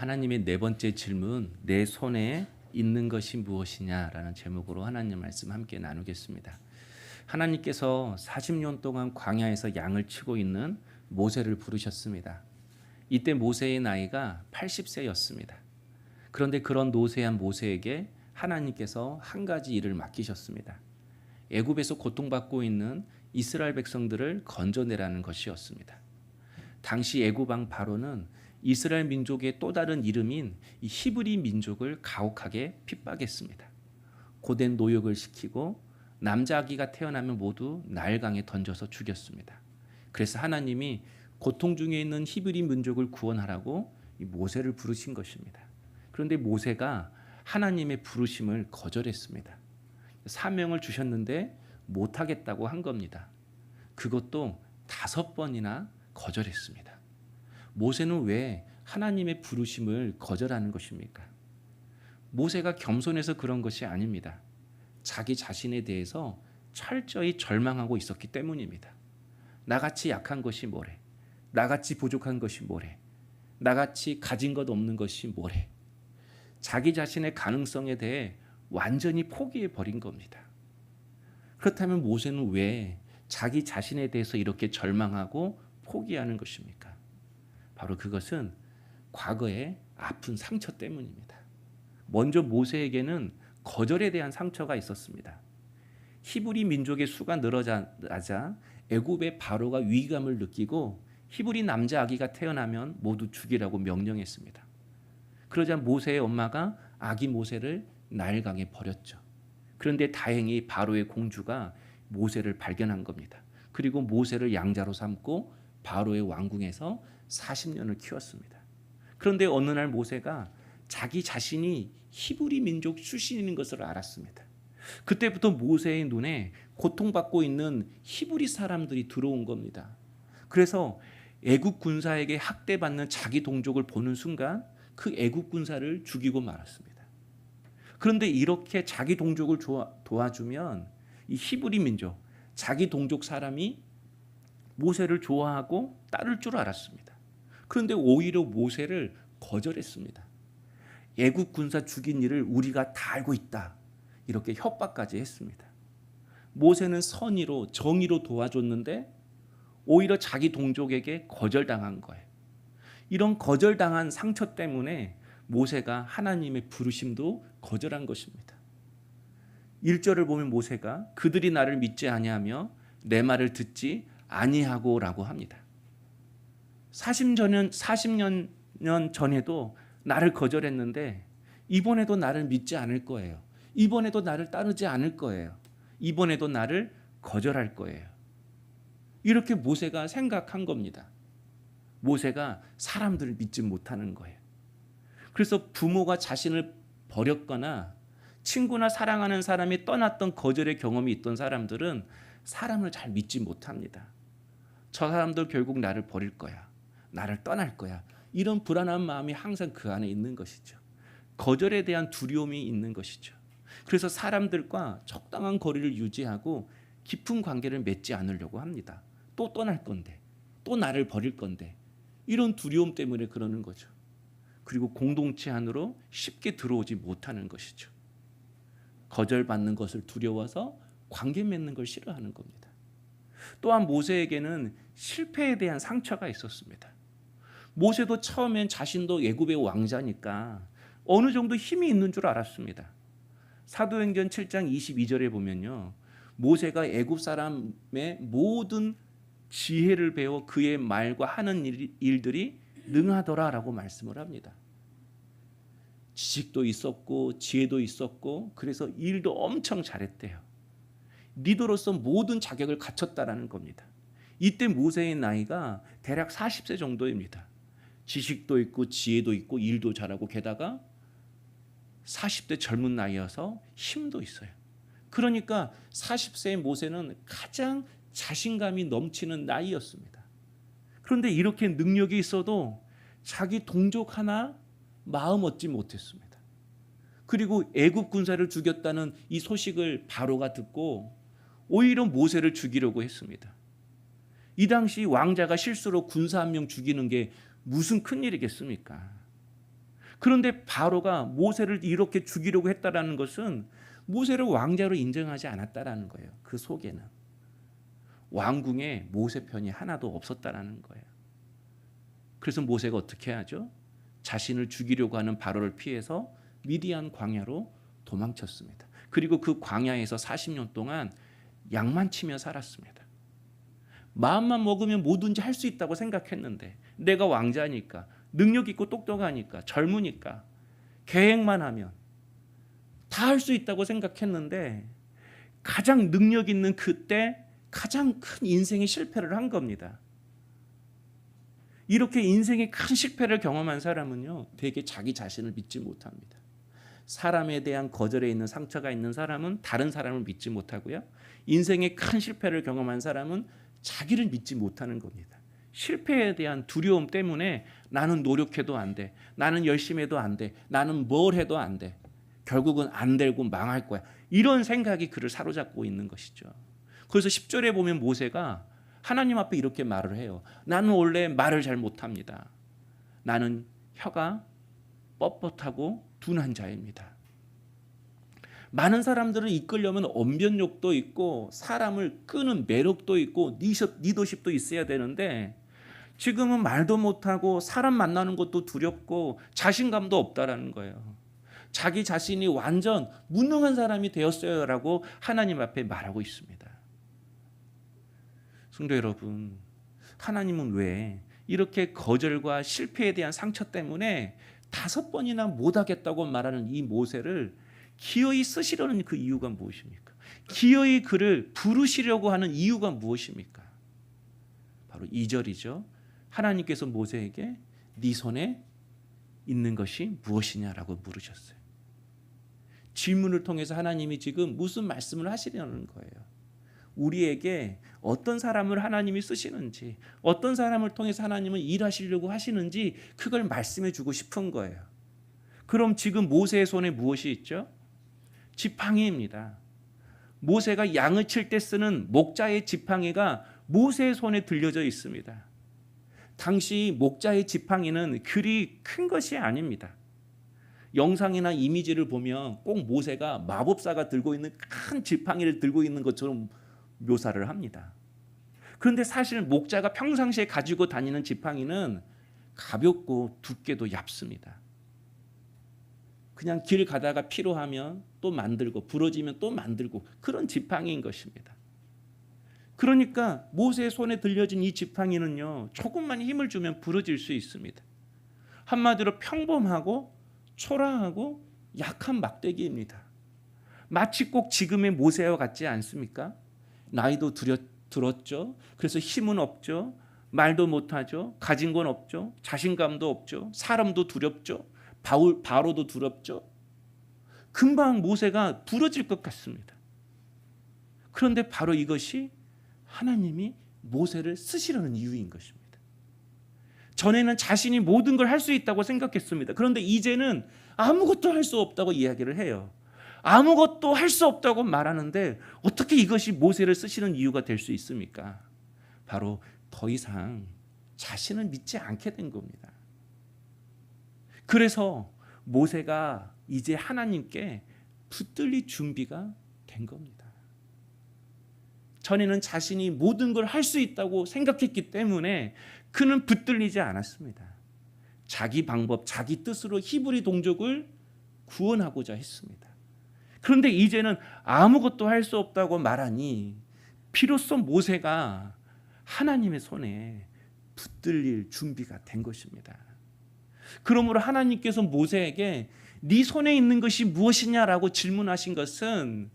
하나님의 네 번째 질문, 내 손에 있는 것이 무엇이냐라는 제목으로 하나님 말씀 함께 나누겠습니다. 하나님께서 40년 동안 광야에서 양을 치고 있는 모세를 부르셨습니다. 이때 모세의 나이가 80세였습니다. 그런데 그런 노쇠한 모세에게 하나님께서 한 가지 일을 맡기셨습니다. 애굽에서 고통받고 있는 이스라엘 백성들을 건져내라는 것이었습니다. 당시 애굽 왕 바로는 이스라엘 민족의 또 다른 이름인 이 히브리 민족을 가혹하게 핍박했습니다. 고된 노역을 시키고 남자 아기가 태어나면 모두 나일강에 던져서 죽였습니다. 그래서 하나님이 고통 중에 있는 히브리 민족을 구원하라고 이 모세를 부르신 것입니다. 그런데 모세가 하나님의 부르심을 거절했습니다. 사명을 주셨는데 못하겠다고 한 겁니다. 그것도 5번이나 거절했습니다. 모세는 왜 하나님의 부르심을 거절하는 것입니까? 모세가 겸손해서 그런 것이 아닙니다. 자기 자신에 대해서 철저히 절망하고 있었기 때문입니다. 나같이 약한 것이 뭐래? 나같이 부족한 것이 뭐래? 나같이 가진 것 없는 것이 뭐래? 자기 자신의 가능성에 대해 완전히 포기해 버린 겁니다. 그렇다면 모세는 왜 자기 자신에 대해서 이렇게 절망하고 포기하는 것입니까? 바로 그것은 과거의 아픈 상처 때문입니다. 먼저 모세에게는 거절에 대한 상처가 있었습니다. 히브리 민족의 수가 늘어나자 애굽의 바로가 위기감을 느끼고 히브리 남자 아기가 태어나면 모두 죽이라고 명령했습니다. 그러자 모세의 엄마가 아기 모세를 나일강에 버렸죠. 그런데 다행히 바로의 공주가 모세를 발견한 겁니다. 그리고 모세를 양자로 삼고 바로의 왕궁에서 40년을 키웠습니다. 그런데 어느 날 모세가 자기 자신이 히브리 민족 출신인 것을 알았습니다. 그때부터 모세의 눈에 고통받고 있는 히브리 사람들이 들어온 겁니다. 그래서 애굽 군사에게 학대받는 자기 동족을 보는 순간 그 애굽 군사를 죽이고 말았습니다. 그런데 이렇게 자기 동족을 도와주면 이 히브리 민족, 자기 동족 사람이 모세를 좋아하고 따를 줄 알았습니다. 그런데 오히려 모세를 거절했습니다. 애굽 군사 죽인 일을 우리가 다 알고 있다. 이렇게 협박까지 했습니다. 모세는 선의로 정의로 도와줬는데 오히려 자기 동족에게 거절당한 거예요. 이런 거절당한 상처 때문에 모세가 하나님의 부르심도 거절한 것입니다. 1절을 보면 모세가 그들이 나를 믿지 아니하며 내 말을 듣지 아니하고라고 합니다. 40년 전에도 나를 거절했는데 이번에도 나를 믿지 않을 거예요. 이번에도 나를 따르지 않을 거예요. 이번에도 나를 거절할 거예요. 이렇게 모세가 생각한 겁니다. 모세가 사람들을 믿지 못하는 거예요. 그래서 부모가 자신을 버렸거나 친구나 사랑하는 사람이 떠났던 거절의 경험이 있던 사람들은 사람을 잘 믿지 못합니다. 저 사람들 결국 나를 버릴 거야. 나를 떠날 거야. 이런 불안한 마음이 항상 그 안에 있는 것이죠. 거절에 대한 두려움이 있는 것이죠. 그래서 사람들과 적당한 거리를 유지하고 깊은 관계를 맺지 않으려고 합니다. 또 떠날 건데, 또 나를 버릴 건데, 이런 두려움 때문에 그러는 거죠. 그리고 공동체 안으로 쉽게 들어오지 못하는 것이죠. 거절받는 것을 두려워서 관계 맺는 걸 싫어하는 겁니다. 또한 모세에게는 실패에 대한 상처가 있었습니다. 모세도 처음엔 자신도 애굽의 왕자니까 어느 정도 힘이 있는 줄 알았습니다. 사도행전 7장 22절에 보면요, 모세가 애굽 사람의 모든 지혜를 배워 그의 말과 하는 일들이 능하더라라고 말씀을 합니다. 지식도 있었고 지혜도 있었고 그래서 일도 엄청 잘했대요. 리더로서 모든 자격을 갖췄다라는 겁니다. 이때 모세의 나이가 대략 40세 정도입니다. 지식도 있고 지혜도 있고 일도 잘하고 게다가 40대 젊은 나이여서 힘도 있어요. 그러니까 40세의 모세는 가장 자신감이 넘치는 나이였습니다. 그런데 이렇게 능력이 있어도 자기 동족 하나 마음 얻지 못했습니다. 그리고 애굽 군사를 죽였다는 이 소식을 바로가 듣고 오히려 모세를 죽이려고 했습니다. 이 당시 왕자가 실수로 군사 한 명 죽이는 게 무슨 큰일이겠습니까? 그런데 바로가 모세를 이렇게 죽이려고 했다라는 것은 모세를 왕자로 인정하지 않았다라는 거예요. 그 속에는 왕궁에 모세 편이 하나도 없었다라는 거예요. 그래서 모세가 어떻게 하죠? 자신을 죽이려고 하는 바로를 피해서 미디안 광야로 도망쳤습니다. 그리고 그 광야에서 40년 동안 양만 치며 살았습니다. 마음만 먹으면 뭐든지 할 수 있다고 생각했는데, 내가 왕자니까, 능력 있고 똑똑하니까, 젊으니까, 계획만 하면 다 할 수 있다고 생각했는데, 가장 능력 있는 그때 가장 큰 인생의 실패를 한 겁니다. 이렇게 인생의 큰 실패를 경험한 사람은요, 되게 자기 자신을 믿지 못합니다. 사람에 대한 거절에 있는 상처가 있는 사람은 다른 사람을 믿지 못하고요, 인생의 큰 실패를 경험한 사람은 자기를 믿지 못하는 겁니다. 실패에 대한 두려움 때문에 나는 노력해도 안 돼, 나는 열심히 해도 안 돼, 나는 뭘 해도 안 돼, 결국은 안 되고 망할 거야, 이런 생각이 그를 사로잡고 있는 것이죠. 그래서 10절에 보면 모세가 하나님 앞에 이렇게 말을 해요. 나는 원래 말을 잘 못합니다. 나는 혀가 뻣뻣하고 둔한 자입니다. 많은 사람들을 이끌려면 언변력도 있고 사람을 끄는 매력도 있고 리더십도 있어야 되는데, 지금은 말도 못하고 사람 만나는 것도 두렵고 자신감도 없다라는 거예요. 자기 자신이 완전 무능한 사람이 되었어요라고 하나님 앞에 말하고 있습니다. 성도 여러분, 하나님은 왜 이렇게 거절과 실패에 대한 상처 때문에 5번이나 못하겠다고 말하는 이 모세를 기어이 쓰시려는 그 이유가 무엇입니까? 기어이 그를 부르시려고 하는 이유가 무엇입니까? 바로 2절이죠. 하나님께서 모세에게 네 손에 있는 것이 무엇이냐라고 물으셨어요. 질문을 통해서 하나님이 지금 무슨 말씀을 하시려는 거예요. 우리에게 어떤 사람을 하나님이 쓰시는지, 어떤 사람을 통해서 하나님은 일하시려고 하시는지 그걸 말씀해 주고 싶은 거예요. 그럼 지금 모세의 손에 무엇이 있죠? 지팡이입니다. 모세가 양을 칠 때 쓰는 목자의 지팡이가 모세의 손에 들려져 있습니다. 당시 목자의 지팡이는 그리 큰 것이 아닙니다. 영상이나 이미지를 보면 꼭 모세가 마법사가 들고 있는 큰 지팡이를 들고 있는 것처럼 묘사를 합니다. 그런데 사실 목자가 평상시에 가지고 다니는 지팡이는 가볍고 두께도 얇습니다. 그냥 길 가다가 필요하면 또 만들고 부러지면 또 만들고 그런 지팡이인 것입니다. 그러니까 모세의 손에 들려진 이 지팡이는요, 조금만 힘을 주면 부러질 수 있습니다. 한마디로 평범하고 초라하고 약한 막대기입니다. 마치 꼭 지금의 모세와 같지 않습니까? 나이도 들었죠. 그래서 힘은 없죠. 말도 못하죠. 가진 건 없죠. 자신감도 없죠. 사람도 두렵죠. 바로도 두렵죠. 금방 모세가 부러질 것 같습니다. 그런데 바로 이것이 하나님이 모세를 쓰시려는 이유인 것입니다. 전에는 자신이 모든 걸 할 수 있다고 생각했습니다. 그런데 이제는 아무것도 할 수 없다고 이야기를 해요. 아무것도 할 수 없다고 말하는데 어떻게 이것이 모세를 쓰시는 이유가 될 수 있습니까? 바로 더 이상 자신을 믿지 않게 된 겁니다. 그래서 모세가 이제 하나님께 붙들릴 준비가 된 겁니다. 전에는 자신이 모든 걸 할 수 있다고 생각했기 때문에 그는 붙들리지 않았습니다. 자기 방법, 자기 뜻으로 히브리 동족을 구원하고자 했습니다. 그런데 이제는 아무것도 할 수 없다고 말하니 비로소 모세가 하나님의 손에 붙들릴 준비가 된 것입니다. 그러므로 하나님께서 모세에게 네 손에 있는 것이 무엇이냐라고 질문하신 것은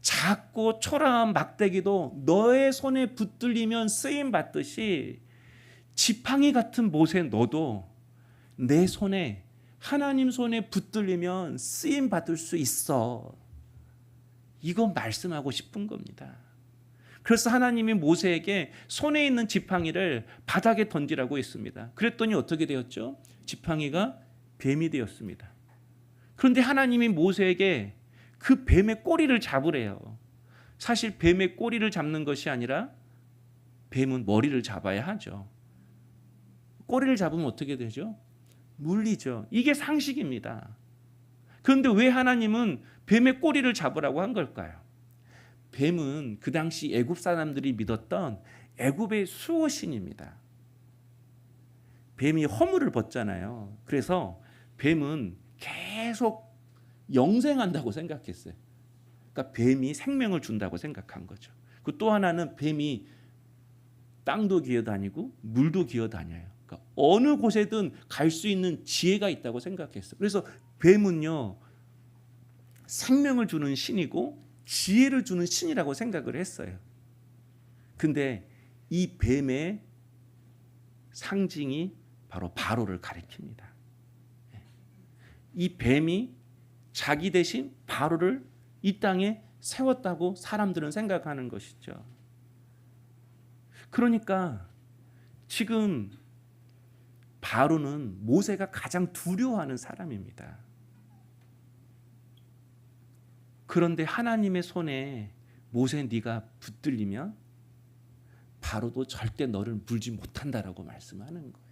작고 초라한 막대기도 너의 손에 붙들리면 쓰임 받듯이 지팡이 같은 모세 너도 내 손에, 하나님 손에 붙들리면 쓰임 받을 수 있어. 이거 말씀하고 싶은 겁니다. 그래서 하나님이 모세에게 손에 있는 지팡이를 바닥에 던지라고 했습니다. 그랬더니 어떻게 되었죠? 지팡이가 뱀이 되었습니다. 그런데 하나님이 모세에게 그 뱀의 꼬리를 잡으래요. 사실 뱀의 꼬리를 잡는 것이 아니라 뱀은 머리를 잡아야 하죠. 꼬리를 잡으면 어떻게 되죠? 물리죠. 이게 상식입니다. 그런데 왜 하나님은 뱀의 꼬리를 잡으라고 한 걸까요? 뱀은 그 당시 애굽 사람들이 믿었던 애굽의 수호신입니다. 뱀이 허물을 벗잖아요. 그래서 뱀은 계속 영생한다고 생각했어요. 그러니까 뱀이 생명을 준다고 생각한 거죠. 그 또 하나는 뱀이 땅도 기어다니고 물도 기어다녀요. 그러니까 어느 곳에든 갈 수 있는 지혜가 있다고 생각했어요. 그래서 뱀은요, 생명을 주는 신이고 지혜를 주는 신이라고 생각을 했어요. 근데 이 뱀의 상징이 바로 바로를 가리킵니다. 이 뱀이 자기 대신 바로를 이 땅에 세웠다고 사람들은 생각하는 것이죠. 그러니까 지금 바로는 모세가 가장 두려워하는 사람입니다. 그런데 하나님의 손에 모세 네가 붙들리면 바로도 절대 너를 물지 못한다라고 말씀하는 거예요.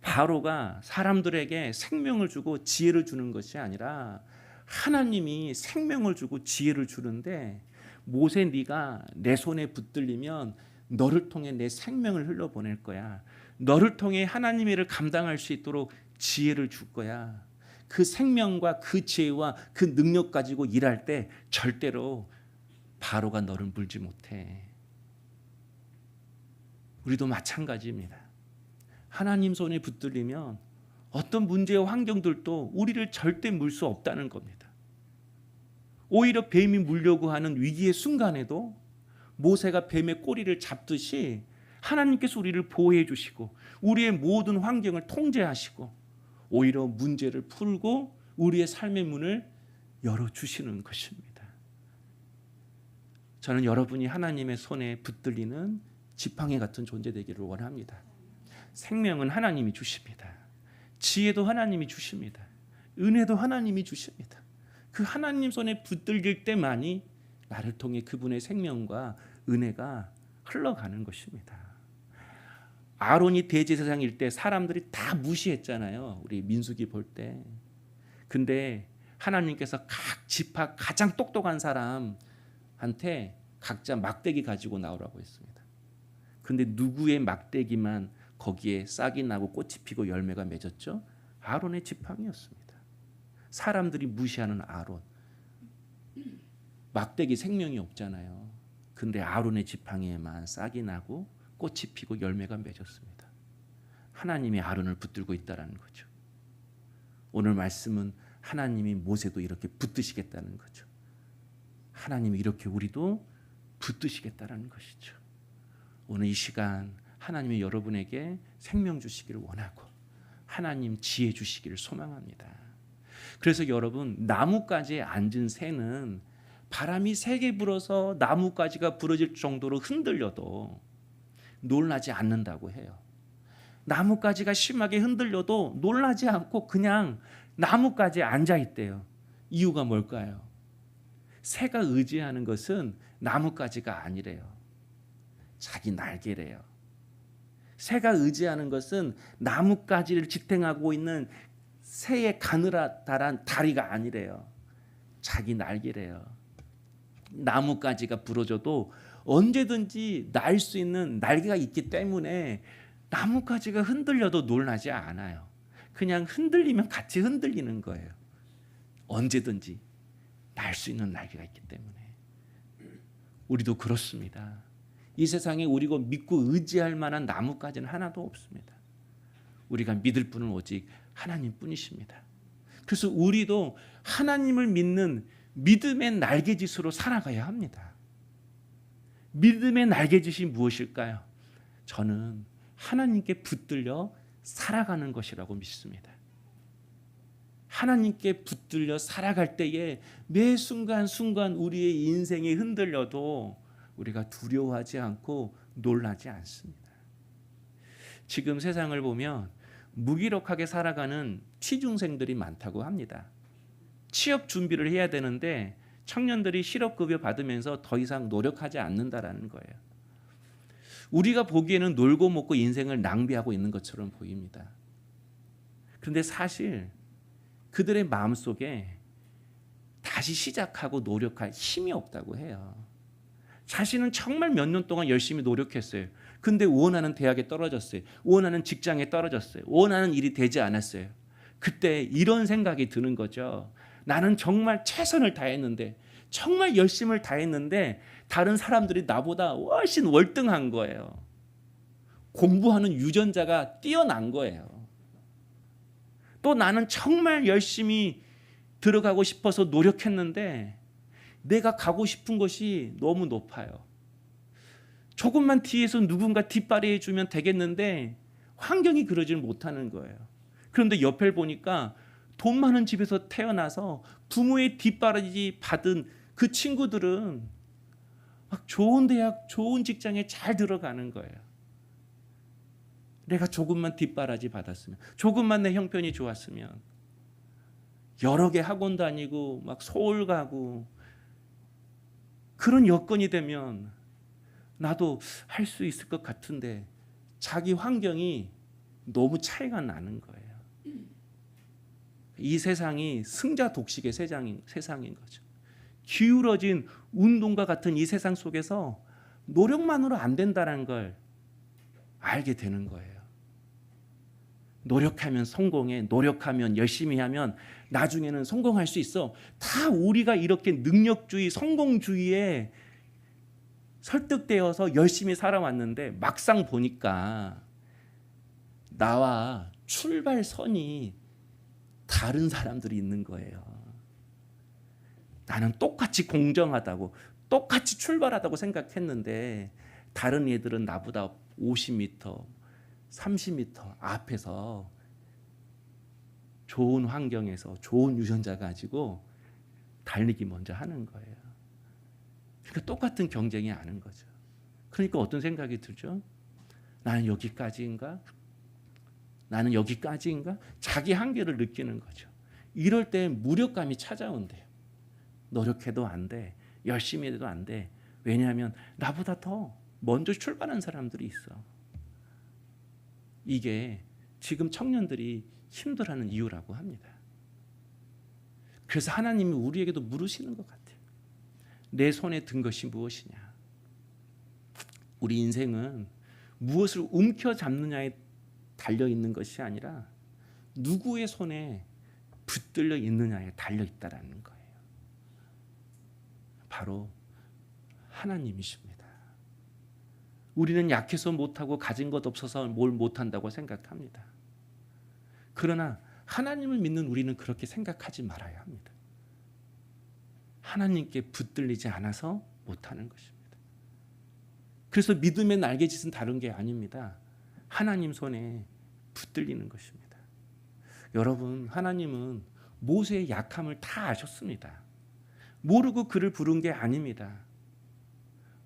바로가 사람들에게 생명을 주고 지혜를 주는 것이 아니라 하나님이 생명을 주고 지혜를 주는데, 모세 네가 내 손에 붙들리면 너를 통해 내 생명을 흘러보낼 거야. 너를 통해 하나님의 일을 감당할 수 있도록 지혜를 줄 거야. 그 생명과 그 지혜와 그 능력 가지고 일할 때 절대로 바로가 너를 물지 못해. 우리도 마찬가지입니다. 하나님 손에 붙들리면 어떤 문제와 환경들도 우리를 절대 물 수 없다는 겁니다. 오히려 뱀이 물려고 하는 위기의 순간에도 모세가 뱀의 꼬리를 잡듯이 하나님께서 우리를 보호해 주시고 우리의 모든 환경을 통제하시고 오히려 문제를 풀고 우리의 삶의 문을 열어주시는 것입니다. 저는 여러분이 하나님의 손에 붙들리는 지팡이 같은 존재 되기를 원합니다. 생명은 하나님이 주십니다. 지혜도 하나님이 주십니다. 은혜도 하나님이 주십니다. 그 하나님 손에 붙들릴 때만이 나를 통해 그분의 생명과 은혜가 흘러가는 것입니다. 아론이 대제사장일 때 사람들이 다 무시했잖아요. 우리 민수기 볼 때. 근데 하나님께서 각 지파 가장 똑똑한 사람한테 각자 막대기 가지고 나오라고 했습니다. 근데 누구의 막대기만 거기에 싹이 나고 꽃이 피고 열매가 맺었죠? 아론의 지팡이였습니다. 사람들이 무시하는 아론. 막대기 생명이 없잖아요. 근데 아론의 지팡이에만 싹이 나고 꽃이 피고 열매가 맺었습니다. 하나님이 아론을 붙들고 있다는 거죠. 오늘 말씀은 하나님이 모세도 이렇게 붙드시겠다는 거죠. 하나님이 이렇게 우리도 붙드시겠다는 것이죠. 오늘 이 시간 하나님이 여러분에게 생명 주시기를 원하고 하나님 지혜 주시기를 소망합니다. 그래서 여러분, 나뭇가지에 앉은 새는 바람이 세게 불어서 나뭇가지가 부러질 정도로 흔들려도 놀라지 않는다고 해요. 나뭇가지가 심하게 흔들려도 놀라지 않고 그냥 나뭇가지에 앉아 있대요. 이유가 뭘까요? 새가 의지하는 것은 나뭇가지가 아니래요. 자기 날개래요. 새가 의지하는 것은 나뭇가지를 지탱하고 있는 새의 가느다란 다리가 아니래요. 자기 날개래요. 나뭇가지가 부러져도 언제든지 날 수 있는 날개가 있기 때문에 나뭇가지가 흔들려도 놀라지 않아요. 그냥 흔들리면 같이 흔들리는 거예요. 언제든지 날 수 있는 날개가 있기 때문에. 우리도 그렇습니다. 이 세상에 우리가 믿고 의지할 만한 나뭇가지는 하나도 없습니다. 우리가 믿을 분은 오직 하나님뿐이십니다. 그래서 우리도 하나님을 믿는 믿음의 날개짓으로 살아가야 합니다. 믿음의 날개짓이 무엇일까요? 저는 하나님께 붙들려 살아가는 것이라고 믿습니다. 하나님께 붙들려 살아갈 때에 매 순간순간 우리의 인생이 흔들려도 우리가 두려워하지 않고 놀라지 않습니다. 지금 세상을 보면 무기력하게 살아가는 취중생들이 많다고 합니다. 취업 준비를 해야 되는데 청년들이 실업급여 받으면서 더 이상 노력하지 않는다라는 거예요. 우리가 보기에는 놀고 먹고 인생을 낭비하고 있는 것처럼 보입니다. 그런데 사실 그들의 마음속에 다시 시작하고 노력할 힘이 없다고 해요. 자신은 정말 몇 년 동안 열심히 노력했어요. 근데 원하는 대학에 떨어졌어요. 원하는 직장에 떨어졌어요. 원하는 일이 되지 않았어요. 그때 이런 생각이 드는 거죠. 나는 정말 최선을 다했는데, 정말 열심을 다했는데 다른 사람들이 나보다 훨씬 월등한 거예요. 공부하는 유전자가 뛰어난 거예요. 또 나는 정말 열심히 들어가고 싶어서 노력했는데 내가 가고 싶은 것이 너무 높아요. 조금만 뒤에서 누군가 뒷발이 해주면 되겠는데 환경이 그러질 못하는 거예요. 그런데 옆을 보니까 돈 많은 집에서 태어나서 부모의 뒷바라지 받은 그 친구들은 막 좋은 대학, 좋은 직장에 잘 들어가는 거예요. 내가 조금만 뒷바라지 받았으면, 조금만 내 형편이 좋았으면, 여러 개 학원 다니고 막 서울 가고 그런 여건이 되면 나도 할 수 있을 것 같은데 자기 환경이 너무 차이가 나는 거예요. 이 세상이 승자 독식의 세상인 거죠. 기울어진 운동과 같은 이 세상 속에서 노력만으로 안 된다는 걸 알게 되는 거예요. 노력하면 성공해, 노력하면 열심히 하면 나중에는 성공할 수 있어. 다 우리가 이렇게 능력주의, 성공주의에 설득되어서 열심히 살아왔는데 막상 보니까 나와 출발선이 다른 사람들이 있는 거예요. 나는 똑같이 공정하다고, 똑같이 출발하다고 생각했는데 다른 애들은 나보다 50m, 30m 앞에서 좋은 환경에서 좋은 유전자 가지고 달리기 먼저 하는 거예요. 그러니까 똑같은 경쟁이 아닌 거죠. 그러니까 어떤 생각이 들죠? 나는 여기까지인가? 나는 여기까지인가? 자기 한계를 느끼는 거죠. 이럴 때 무력감이 찾아온대요. 노력해도 안 돼. 열심히 해도 안 돼. 왜냐하면 나보다 더 먼저 출발한 사람들이 있어. 이게 지금 청년들이 힘들어하는 이유라고 합니다. 그래서 하나님이 우리에게도 물으시는 것 같아요. 내 손에 든 것이 무엇이냐? 우리 인생은 무엇을 움켜잡느냐에 달려있는 것이 아니라 누구의 손에 붙들려 있느냐에 달려있다라는 거예요. 바로 하나님이십니다. 우리는 약해서 못하고 가진 것 없어서 뭘 못한다고 생각합니다. 그러나 하나님을 믿는 우리는 그렇게 생각하지 말아야 합니다. 하나님께 붙들리지 않아서 못하는 것입니다. 그래서 믿음의 날개짓은 다른 게 아닙니다. 하나님 손에 붙들리는 것입니다. 여러분, 하나님은 모세의 약함을 다 아셨습니다. 모르고 그를 부른 게 아닙니다.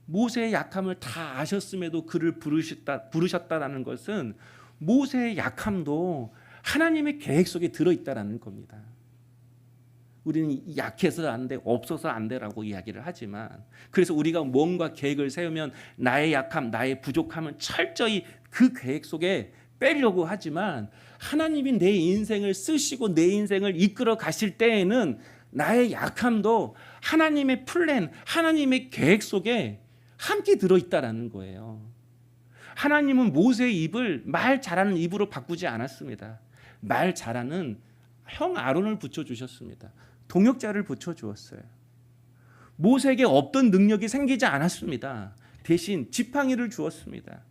모세의 약함을 다 아셨음에도 그를 부르셨다라는 것은 모세의 약함도 하나님의 계획 속에 들어있다라는 겁니다. 우리는 약해서 안 돼, 없어서 안 돼라고 이야기를 하지만, 그래서 우리가 뭔가 계획을 세우면 나의 약함, 나의 부족함은 철저히 그 계획 속에 빼려고 하지만, 하나님이 내 인생을 쓰시고 내 인생을 이끌어 가실 때에는 나의 약함도 하나님의 플랜, 하나님의 계획 속에 함께 들어있다라는 거예요. 하나님은 모세의 입을 말 잘하는 입으로 바꾸지 않았습니다. 말 잘하는 형 아론을 붙여주셨습니다. 동역자를 붙여주었어요. 모세에게 없던 능력이 생기지 않았습니다. 대신 지팡이를 주었습니다.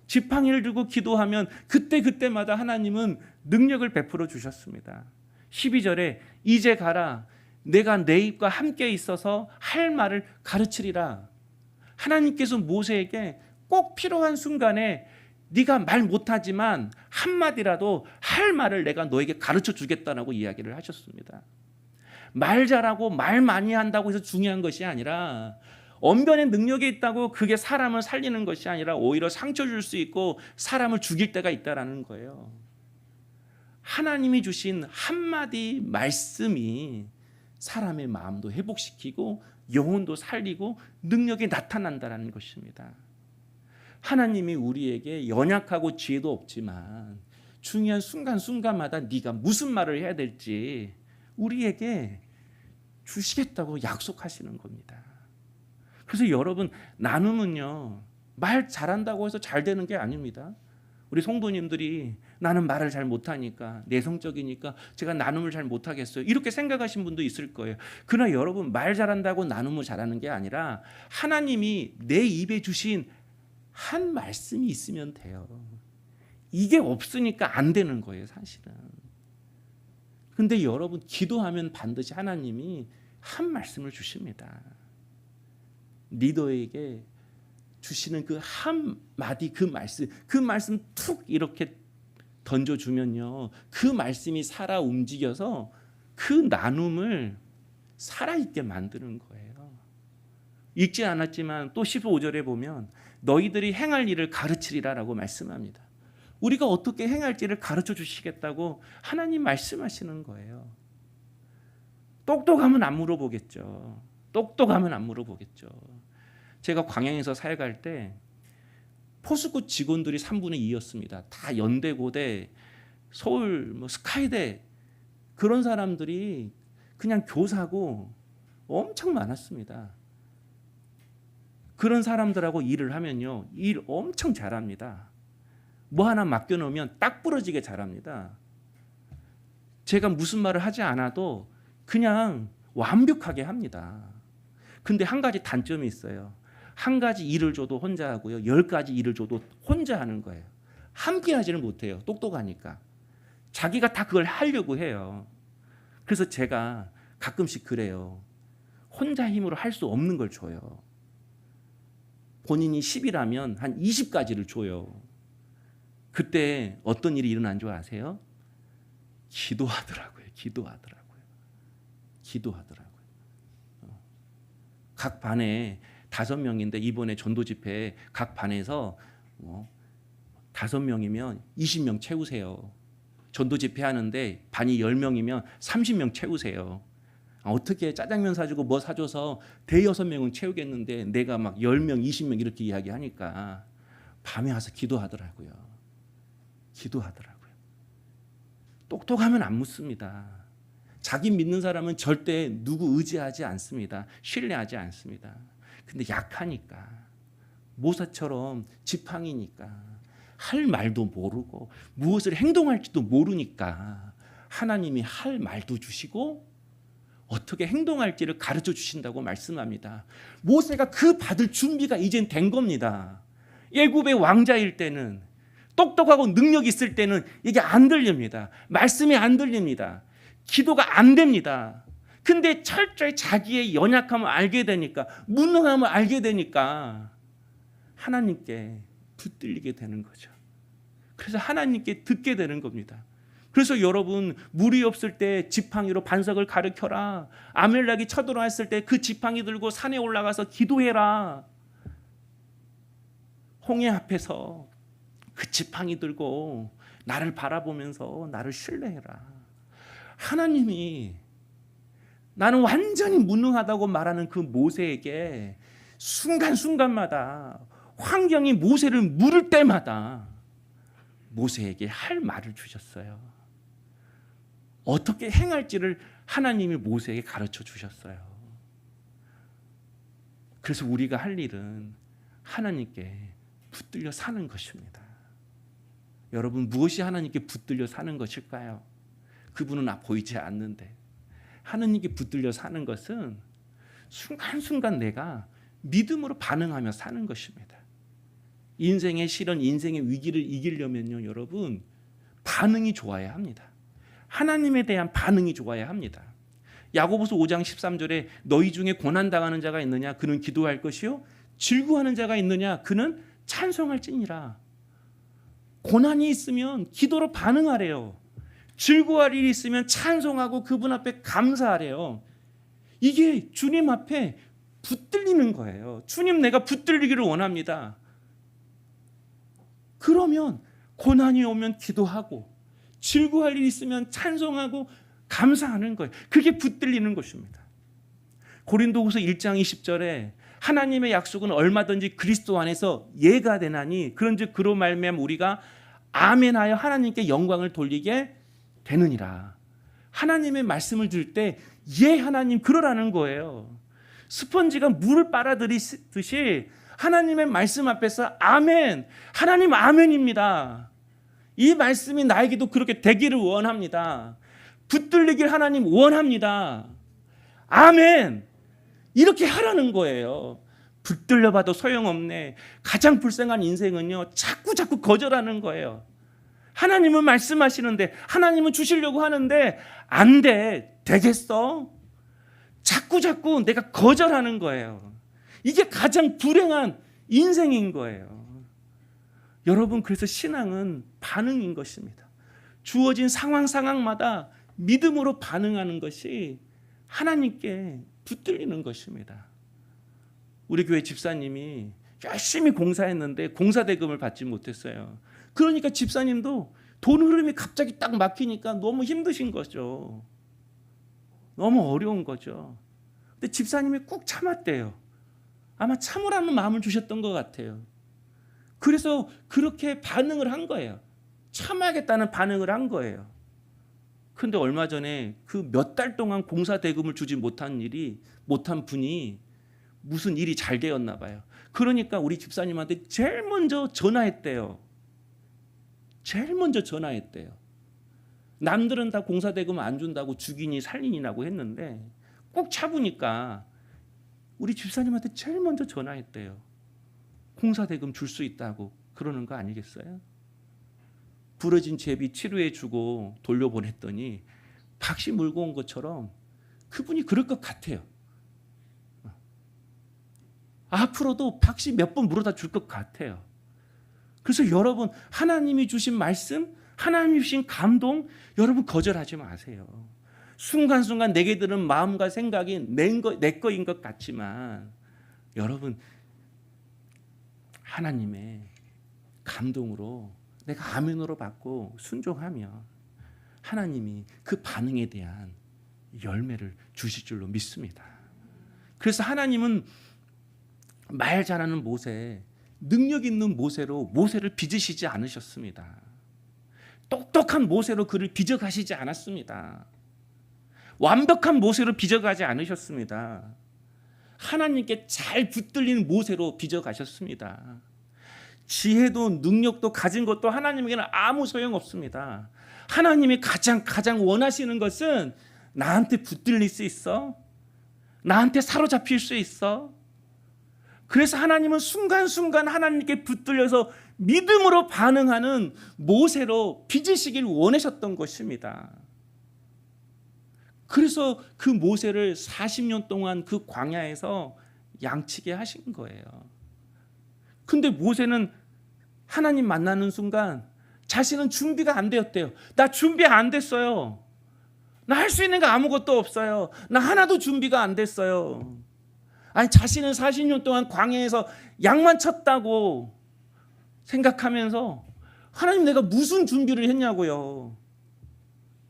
지팡이를 들고 기도하면 그때마다 하나님은 능력을 베풀어 주셨습니다. 12절에 이제 가라, 내가 내 입과 함께 있어서 할 말을 가르치리라. 하나님께서 모세에게 꼭 필요한 순간에 네가 말 못하지만 한마디라도 할 말을 내가 너에게 가르쳐 주겠다라고 이야기를 하셨습니다. 말 잘하고 말 많이 한다고 해서 중요한 것이 아니라, 언변의 능력이 있다고 그게 사람을 살리는 것이 아니라 오히려 상처 줄 수 있고 사람을 죽일 때가 있다라는 거예요. 하나님이 주신 한마디 말씀이 사람의 마음도 회복시키고 영혼도 살리고 능력이 나타난다는 것입니다. 하나님이 우리에게 연약하고 지혜도 없지만 중요한 순간순간마다 네가 무슨 말을 해야 될지 우리에게 주시겠다고 약속하시는 겁니다. 그래서 여러분, 나눔은요, 말 잘한다고 해서 잘 되는 게 아닙니다. 우리 성도님들이 나는 말을 잘 못하니까, 내성적이니까 제가 나눔을 잘 못하겠어요, 이렇게 생각하신 분도 있을 거예요. 그러나 여러분, 말 잘한다고 나눔을 잘하는 게 아니라 하나님이 내 입에 주신 한 말씀이 있으면 돼요. 이게 없으니까 안 되는 거예요, 사실은. 근데 여러분, 기도하면 반드시 하나님이 한 말씀을 주십니다. 리더에게 주시는 그 한 마디, 그 말씀 툭 이렇게 던져주면요, 그 말씀이 살아 움직여서 그 나눔을 살아있게 만드는 거예요. 읽지 않았지만 또 15절에 보면 너희들이 행할 일을 가르치리라 라고 말씀합니다. 우리가 어떻게 행할지를 가르쳐 주시겠다고 하나님 말씀하시는 거예요. 똑똑하면 안 물어보겠죠. 똑똑하면 안 물어보겠죠. 제가 광양에서 사역할 때 포스코 직원들이 3분의 2였습니다. 다 연대고대, 서울, 스카이대, 그런 사람들이 그냥 교사고 엄청 많았습니다. 그런 사람들하고 일을 하면요, 일 엄청 잘합니다. 뭐 하나 맡겨놓으면 딱 부러지게 잘합니다. 제가 무슨 말을 하지 않아도 그냥 완벽하게 합니다. 근데 한 가지 단점이 있어요. 한 가지 일을 줘도 혼자 하고요, 10가지 일을 줘도 혼자 하는 거예요. 함께 하지를 못해요. 똑똑하니까. 자기가 다 그걸 하려고 해요. 그래서 제가 가끔씩 그래요. 혼자 힘으로 할 수 없는 걸 줘요. 본인이 10이라면 한 20가지를 줘요. 그때 어떤 일이 일어난 줄 아세요? 기도하더라고요. 각 반에 5명인데 이번에 전도 집회 각 반에서 5명이면 20명 채우세요. 전도 집회 하는데 반이 10명이면 30명 채우세요. 어떻게 짜장면 사주고 뭐 사줘서 대여섯 명은 채우겠는데 내가 막 10명, 20명 이렇게 이야기하니까 밤에 와서 기도하더라고요. 똑똑하면 안 묻습니다. 자기 믿는 사람은 절대 누구 의지하지 않습니다. 신뢰하지 않습니다. 근데 약하니까, 모사처럼 지팡이니까, 할 말도 모르고 무엇을 행동할지도 모르니까 하나님이 할 말도 주시고 어떻게 행동할지를 가르쳐 주신다고 말씀합니다. 모세가 그 받을 준비가 이젠 된 겁니다. 애굽의 왕자일 때는, 똑똑하고 능력 있을 때는 이게 안 들립니다. 말씀이 안 들립니다. 기도가 안 됩니다. 근데 철저히 자기의 연약함을 알게 되니까, 무능함을 알게 되니까 하나님께 붙들리게 되는 거죠. 그래서 하나님께 듣게 되는 겁니다. 그래서 여러분, 물이 없을 때 지팡이로 반석을 가르켜라. 아멜렉이 쳐들어왔을 때 그 지팡이 들고 산에 올라가서 기도해라. 홍해 앞에서 그 지팡이 들고 나를 바라보면서 나를 신뢰해라. 하나님이 나는 완전히 무능하다고 말하는 그 모세에게 순간순간마다, 환경이 모세를 물을 때마다 모세에게 할 말을 주셨어요. 어떻게 행할지를 하나님이 모세에게 가르쳐 주셨어요. 그래서 우리가 할 일은 하나님께 붙들려 사는 것입니다. 여러분, 무엇이 하나님께 붙들려 사는 것일까요? 그분은 보이지 않는데, 하나님께 붙들려 사는 것은 순간순간 내가 믿음으로 반응하며 사는 것입니다. 인생의 시련, 인생의 위기를 이기려면요, 여러분, 반응이 좋아야 합니다. 하나님에 대한 반응이 좋아야 합니다. 야고보서 5장 13절에 너희 중에 고난당하는 자가 있느냐? 그는 기도할 것이요. 즐거워하는 자가 있느냐? 그는 찬송할지니라. 고난이 있으면 기도로 반응하래요. 즐거워할 일이 있으면 찬송하고 그분 앞에 감사하래요. 이게 주님 앞에 붙들리는 거예요. 주님, 내가 붙들리기를 원합니다. 그러면 고난이 오면 기도하고, 즐거워할 일이 있으면 찬송하고 감사하는 거예요. 그게 붙들리는 것입니다. 고린도후서 1장 20절에 하나님의 약속은 얼마든지 그리스도 안에서 예가 되나니 그런즉 그로 말미암아 우리가 아멘하여 하나님께 영광을 돌리게 되느니라. 하나님의 말씀을 들을 때 예 하나님 그러라는 거예요. 스펀지가 물을 빨아들이듯이 하나님의 말씀 앞에서 아멘, 하나님 아멘입니다. 이 말씀이 나에게도 그렇게 되기를 원합니다. 붙들리길 하나님 원합니다. 아멘. 이렇게 하라는 거예요. 붙들려봐도 소용없네. 가장 불쌍한 인생은요, 자꾸 거절하는 거예요. 하나님은 말씀하시는데, 하나님은 주시려고 하는데 안 돼. 되겠어? 자꾸 내가 거절하는 거예요. 이게 가장 불행한 인생인 거예요. 여러분, 그래서 신앙은 반응인 것입니다. 주어진 상황마다 믿음으로 반응하는 것이 하나님께 붙들리는 것입니다. 우리 교회 집사님이 열심히 공사했는데 공사대금을 받지 못했어요. 그러니까 집사님도 돈 흐름이 갑자기 딱 막히니까 너무 힘드신 거죠. 너무 어려운 거죠. 근데 집사님이 꾹 참았대요. 아마 참으라는 마음을 주셨던 것 같아요. 그래서 그렇게 반응을 한 거예요. 참아야겠다는 반응을 한 거예요. 그런데 얼마 전에 그 몇 달 동안 공사 대금을 주지 못한 분이 무슨 일이 잘 되었나 봐요. 그러니까 우리 집사님한테 제일 먼저 전화했대요. 남들은 다 공사 대금 안 준다고 죽이니 살리니라고 했는데 꼭 참으니까 우리 집사님한테 제일 먼저 전화했대요. 공사 대금 줄 수 있다고 그러는 거 아니겠어요? 부러진 제비 치료해주고 돌려보냈더니 박씨 물고 온 것처럼 그분이 그럴 것 같아요. 앞으로도 박씨 몇 번 물어다 줄 것 같아요. 그래서 여러분, 하나님이 주신 말씀, 하나님이 주신 감동, 여러분 거절하지 마세요. 순간순간 내게 드는 마음과 생각이 내 거인 것 같지만 여러분, 하나님의 감동으로 내가 아멘으로 받고 순종하면 하나님이 그 반응에 대한 열매를 주실 줄로 믿습니다. 그래서 하나님은 말 잘하는 모세, 능력 있는 모세를 빚으시지 않으셨습니다. 똑똑한 모세로 그를 빚어가시지 않았습니다. 완벽한 모세로 빚어가지 않으셨습니다. 하나님께 잘 붙들리는 모세로 빚어가셨습니다. 지혜도 능력도 가진 것도 하나님에게는 아무 소용없습니다. 하나님이 가장 원하시는 것은 나한테 붙들릴 수 있어? 나한테 사로잡힐 수 있어? 그래서 하나님은 순간순간 하나님께 붙들려서 믿음으로 반응하는 모세로 빚으시길 원하셨던 것입니다. 그래서 그 모세를 40년 동안 그 광야에서 양치게 하신 거예요. 근데 모세는 하나님 만나는 순간 자신은 준비가 안 되었대요. 나 준비 안 됐어요. 나 할 수 있는 거 아무것도 없어요. 나 하나도 준비가 안 됐어요. 아니, 자신은 40년 동안 광야에서 양만 쳤다고 생각하면서 하나님, 내가 무슨 준비를 했냐고요.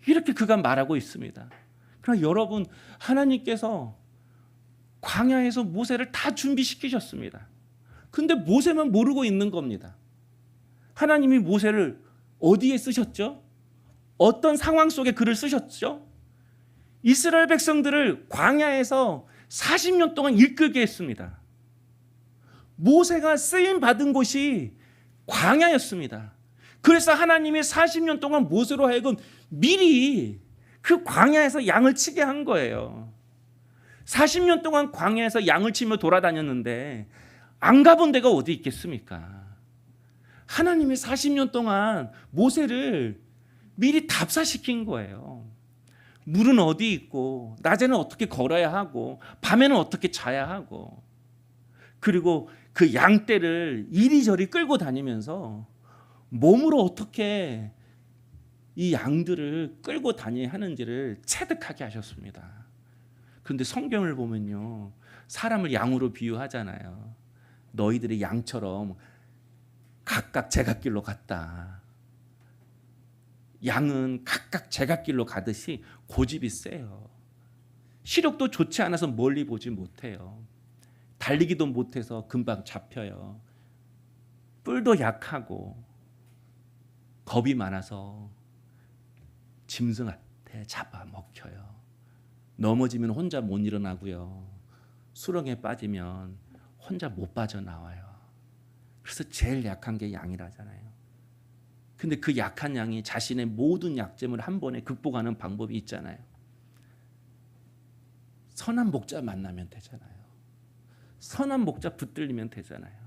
이렇게 그가 말하고 있습니다. 그러나 여러분, 하나님께서 광야에서 모세를 다 준비시키셨습니다. 근데 모세만 모르고 있는 겁니다. 하나님이 모세를 어디에 쓰셨죠? 어떤 상황 속에 그를 쓰셨죠? 이스라엘 백성들을 광야에서 40년 동안 이끌게 했습니다. 모세가 쓰임 받은 곳이 광야였습니다. 그래서 하나님이 40년 동안 모세로 하여금 미리 그 광야에서 양을 치게 한 거예요. 40년 동안 광야에서 양을 치며 돌아다녔는데 안 가본 데가 어디 있겠습니까? 하나님이 40년 동안 모세를 미리 답사시킨 거예요. 물은 어디 있고, 낮에는 어떻게 걸어야 하고, 밤에는 어떻게 자야 하고, 그리고 그 양떼를 이리저리 끌고 다니면서 몸으로 어떻게 이 양들을 끌고 다녀야 하는지를 체득하게 하셨습니다. 그런데 성경을 보면요, 사람을 양으로 비유하잖아요. 너희들이 양처럼 각각 제갓길로 갔다. 양은 각각 제갓길로 가듯이 고집이 세요. 시력도 좋지 않아서 멀리 보지 못해요. 달리기도 못해서 금방 잡혀요. 뿔도 약하고 겁이 많아서 짐승한테 잡아먹혀요. 넘어지면 혼자 못 일어나고요. 수렁에 빠지면 혼자 못 빠져나와요. 그래서 제일 약한 게 양이라잖아요. 근데 그 약한 양이 자신의 모든 약점을 한 번에 극복하는 방법이 있잖아요. 선한 목자 만나면 되잖아요. 선한 목자 붙들리면 되잖아요.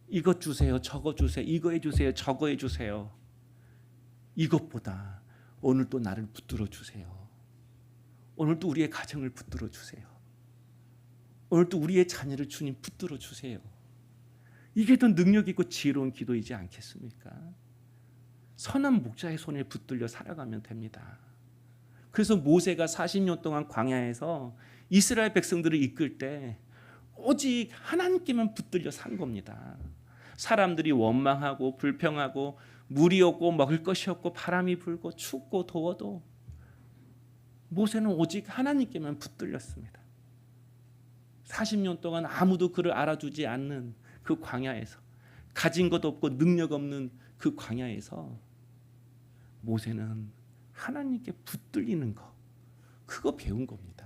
이것 주세요, 저거 주세요, 이거 해주세요, 저거 해주세요. 이것보다 오늘 또 나를 붙들어 주세요. 오늘 또 우리의 가정을 붙들어 주세요. 오늘 또 우리의 자녀를 주님 붙들어 주세요. 이게 더 능력 있고 지혜로운 기도이지 않겠습니까? 선한 목자의 손에 붙들려 살아가면 됩니다. 그래서 모세가 40년 동안 광야에서 이스라엘 백성들을 이끌 때 오직 하나님께만 붙들려 산 겁니다. 사람들이 원망하고 불평하고 물이 없고 먹을 것이 없고 바람이 불고 춥고 더워도 모세는 오직 하나님께만 붙들렸습니다. 40년 동안 아무도 그를 알아주지 않는 그 광야에서, 가진 것 없고 능력 없는 그 광야에서 모세는 하나님께 붙들리는 거, 그거 배운 겁니다.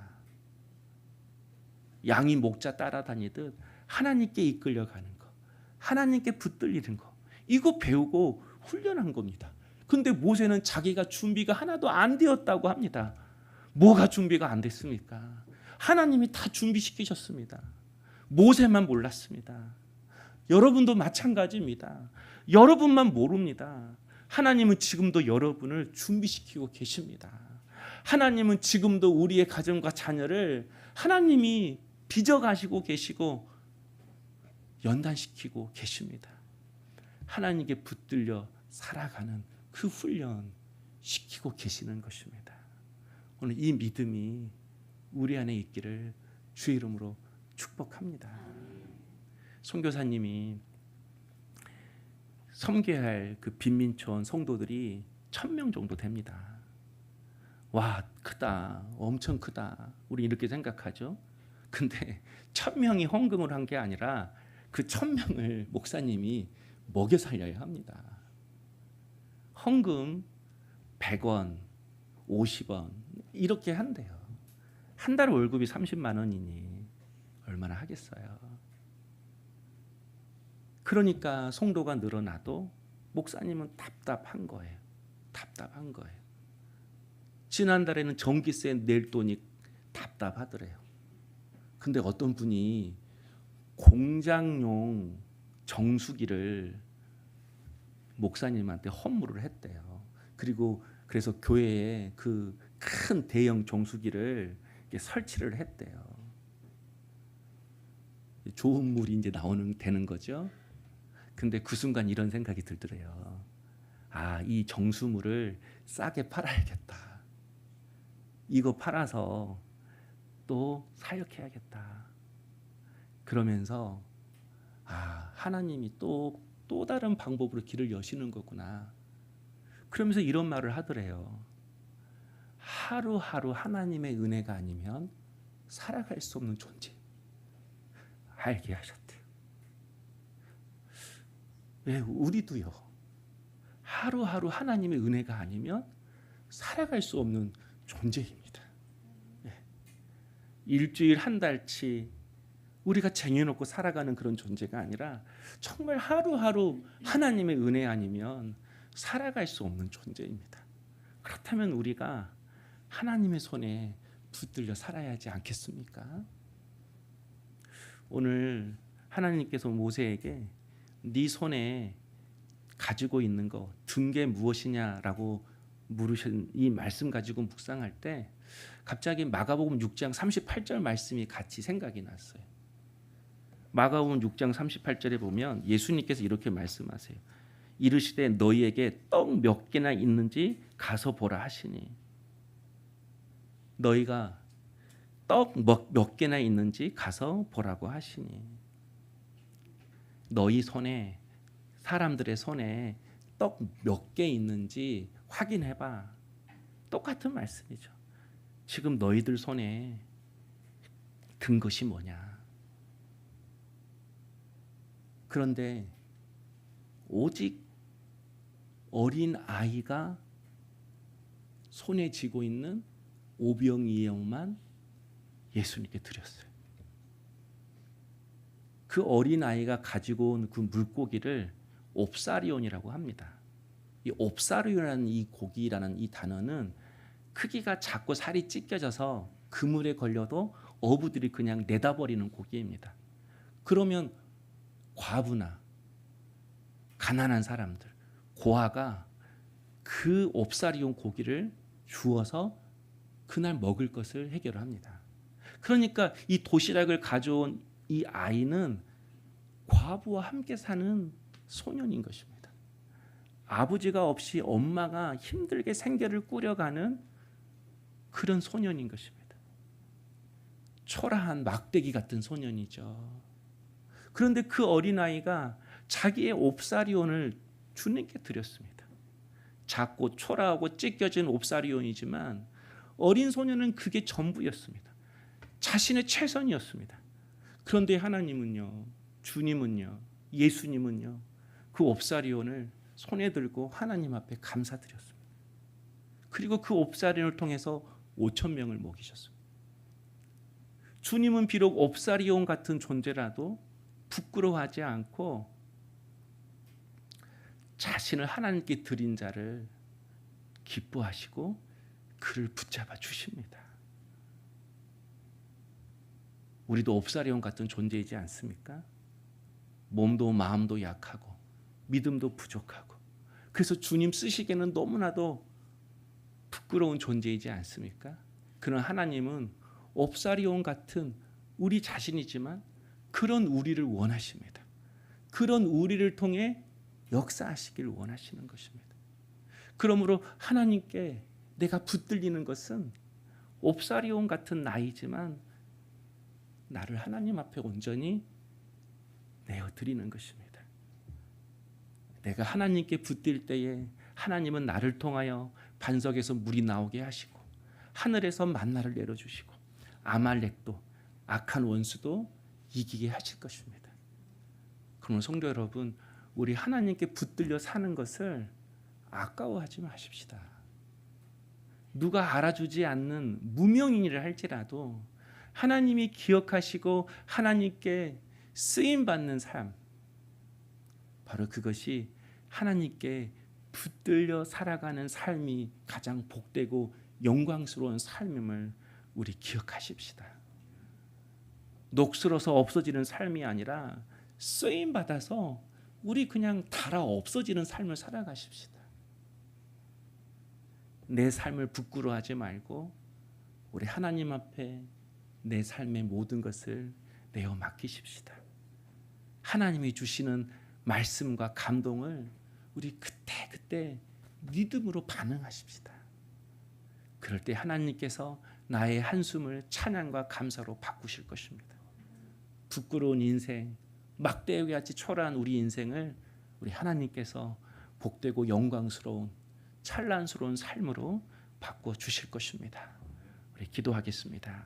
양이 목자 따라다니듯 하나님께 이끌려가는 거, 하나님께 붙들리는 거, 이거 배우고 훈련한 겁니다. 근데 모세는 자기가 준비가 하나도 안 되었다고 합니다. 뭐가 준비가 안 됐습니까? 하나님이 다 준비시키셨습니다. 모세만 몰랐습니다. 여러분도 마찬가지입니다. 여러분만 모릅니다. 하나님은 지금도 여러분을 준비시키고 계십니다. 하나님은 지금도 우리의 가정과 자녀를 하나님이 빚어가시고 계시고 연단시키고 계십니다. 하나님께 붙들려 살아가는 그 훈련 시키고 계시는 것입니다. 오늘 이 믿음이 우리 안에 있기를 주의 이름으로 축복합니다. 선교사님이 섬겨야 할 그 빈민촌 성도들이 1000명 정도 됩니다. 와, 크다, 엄청 크다, 우리 이렇게 생각하죠. 근데 1000명이 헌금을 한 게 아니라 그 1000명을 목사님이 먹여 살려야 합니다. 헌금 100원, 50원 이렇게 한대요. 한 달 월급이 30만 원이니 얼마나 하겠어요. 그러니까 성도가 늘어나도 목사님은 답답한 거예요. 답답한 거예요. 지난달에는 전기세 낼 돈이 답답하더래요. 근데 어떤 분이 공장용 정수기를 목사님한테 헌물을 했대요. 그리고 그래서 교회에 그 큰 대형 정수기를 설치를 했대요. 좋은 물이 이제 되는 거죠. 근데 그 순간 이런 생각이 들더래요. 아, 이 정수물을 싸게 팔아야겠다. 이거 팔아서 또 사역해야겠다. 그러면서 아, 하나님이 또 다른 방법으로 길을 여시는 거구나. 그러면서 이런 말을 하더래요. 하루하루 하나님의 은혜가 아니면 살아갈 수 없는 존재. 알게 하셨대요. 왜 우리도요. 하루하루 하나님의 은혜가 아니면 살아갈 수 없는 존재입니다. 일주일 한 달치 우리가 쟁여놓고 살아가는 그런 존재가 아니라 정말 하루하루 하나님의 은혜 아니면 살아갈 수 없는 존재입니다. 그렇다면 우리가 하나님의 손에 붙들려 살아야 하지 않겠습니까? 오늘 하나님께서 모세에게 네 손에 가지고 있는 거 든 게 무엇이냐라고 물으신 이 말씀 가지고 묵상할 때 갑자기 마가복음 6장 38절 말씀이 같이 생각이 났어요. 마가복음 6장 38절에 보면 예수님께서 이렇게 말씀하세요. 이르시되 너희에게 떡 몇 개나 있는지 가서 보라 하시니. 너희가 떡 몇 개나 있는지 가서 보라고 하시니. 너희 손에, 사람들의 손에 떡 몇 개 있는지 확인해봐. 똑같은 말씀이죠. 지금 너희들 손에 든 것이 뭐냐? 그런데 오직 어린 아이가 손에 쥐고 있는 오병이어만 예수님께 드렸어요. 그 어린 아이가 가지고 온 그 물고기를 옵사리온이라고 합니다. 이 옵사리온이라는 이 고기라는 이 단어는 크기가 작고 살이 찢겨져서 그물에 걸려도 어부들이 그냥 내다버리는 고기입니다. 그러면 과부나 가난한 사람들, 고아가 그 옵사리온 고기를 주어서 그날 먹을 것을 해결합니다. 그러니까 이 도시락을 가져온 이 아이는 과부와 함께 사는 소년인 것입니다. 아버지가 없이 엄마가 힘들게 생계를 꾸려가는 그런 소년인 것입니다. 초라한 막대기 같은 소년이죠. 그런데 그 어린아이가 자기의 옵사리온을 주님께 드렸습니다. 작고 초라하고 찢겨진 옵사리온이지만 어린 소년은 그게 전부였습니다. 자신의 최선이었습니다. 그런데 하나님은요, 주님은요, 예수님은요, 그 옵사리온을 손에 들고 하나님 앞에 감사드렸습니다. 그리고 그 옵사리온을 통해서 5,000명을 먹이셨습니다. 주님은 비록 옵사리온 같은 존재라도 부끄러워하지 않고 자신을 하나님께 드린 자를 기뻐하시고 그를 붙잡아 주십니다. 우리도 옵사리온 같은 존재이지 않습니까? 몸도 마음도 약하고 믿음도 부족하고 그래서 주님 쓰시기에는 너무나도 부끄러운 존재이지 않습니까? 그러나 하나님은 옵사리온 같은 우리 자신이지만 그런 우리를 원하십니다. 그런 우리를 통해 역사하시길 원하시는 것입니다. 그러므로 하나님께 내가 붙들리는 것은 옵사리온 같은 나이지만 나를 하나님 앞에 온전히 내어드리는 것입니다. 내가 하나님께 붙들 때에 하나님은 나를 통하여 반석에서 물이 나오게 하시고 하늘에서 만나를 내려주시고 아말렉도 악한 원수도 이기게 하실 것입니다. 그러면 성도 여러분, 우리 하나님께 붙들려 사는 것을 아까워하지 마십시다. 누가 알아주지 않는 무명인이라 할지라도 하나님이 기억하시고 하나님께 쓰임받는 삶, 바로 그것이 하나님께 붙들려 살아가는 삶이 가장 복되고 영광스러운 삶임을 우리 기억하십시다. 녹슬어서 없어지는 삶이 아니라 쓰임받아서 우리 그냥 달아 없어지는 삶을 살아가십시다. 내 삶을 부끄러워하지 말고 우리 하나님 앞에 내 삶의 모든 것을 내어 맡기십시다. 하나님이 주시는 말씀과 감동을 우리 그때 믿음으로 반응하십시다. 그럴 때 하나님께서 나의 한숨을 찬양과 감사로 바꾸실 것입니다. 부끄러운 인생, 막대기같이 초라한 우리 인생을 우리 하나님께서 복되고 영광스러운 찬란스러운 삶으로 바꿔 주실 것입니다. 우리 기도하겠습니다.